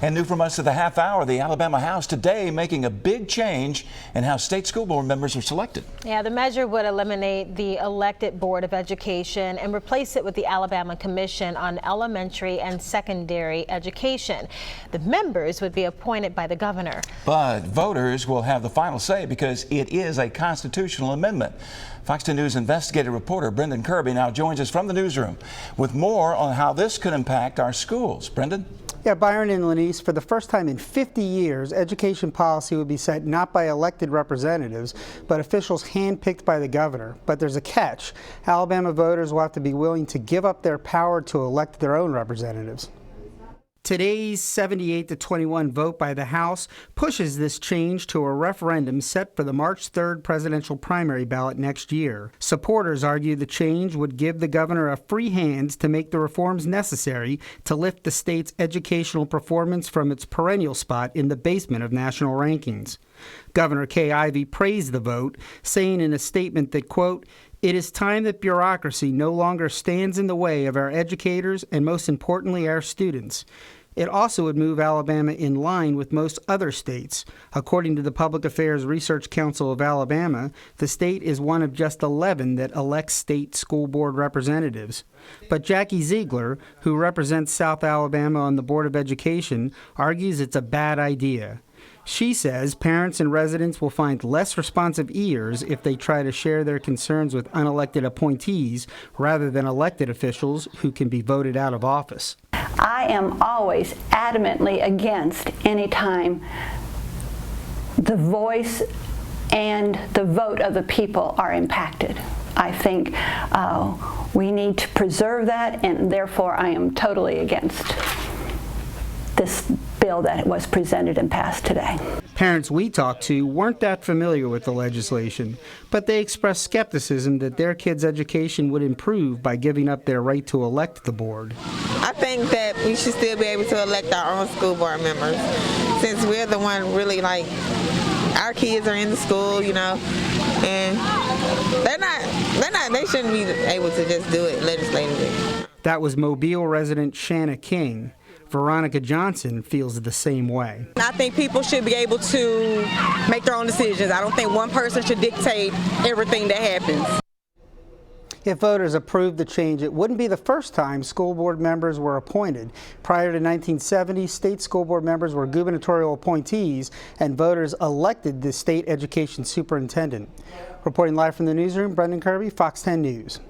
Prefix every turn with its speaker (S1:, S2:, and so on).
S1: And new from us at the half hour, the Alabama House today making a big change in how state school board members are selected.
S2: Yeah, the measure would eliminate the elected Board of Education and replace it with the Alabama Commission on Elementary and Secondary Education. The members would be appointed by the governor. But voters will have the final say because it is a constitutional amendment. Fox 10 News investigative reporter Brendan Kirby now joins us from the newsroom with more on how this could impact our schools. Brendan?
S3: Yeah, Byron and Lenise, for the first time in 50 years, education policy would be set not by elected representatives, but officials handpicked by the governor. But there's a catch. Alabama voters will have to be willing to give up their power to elect their own representatives. Today's 78-21 vote by the House pushes this change to a referendum set for the March 3rd presidential primary ballot next year. Supporters argue the change would give the governor a free hand to make the reforms necessary to lift the state's educational performance from its perennial spot in the basement of national rankings. Governor Kay Ivey praised the vote, saying in a statement that, quote, "It is time that bureaucracy no longer stands in the way of our educators and, most importantly, our students." It also would move Alabama in line with most other states. According to the Public Affairs Research Council of Alabama, the state is one of just 11 that elects state school board representatives. But Jackie Ziegler, who represents South Alabama on the Board of Education, argues it's a bad idea. She says parents and residents will find less responsive ears if they try to share their concerns with unelected appointees rather than elected officials who can be voted out of office.
S4: I am always adamantly against any time the voice and the vote of the people are impacted. I think we need to preserve that, and therefore I am totally against this bill that was presented and passed today.
S3: Parents we talked to weren't that familiar with the legislation, but they expressed skepticism that their kids' education would improve by giving up their right to elect the board.
S5: I think that we should still be able to elect our own school board members, since we're the one really, like, our kids are in the school, you know, and they shouldn't be able to just do it legislatively.
S3: That was Mobile resident Shanna King. Veronica Johnson feels the same way.
S6: I think people should be able to make their own decisions. I don't think one person should dictate everything that happens.
S3: If voters approved the change, it wouldn't be the first time school board members were appointed. Prior to 1970, state school board members were gubernatorial appointees, and voters elected the state education superintendent. Reporting live from the newsroom, Brendan Kirby, Fox 10 News.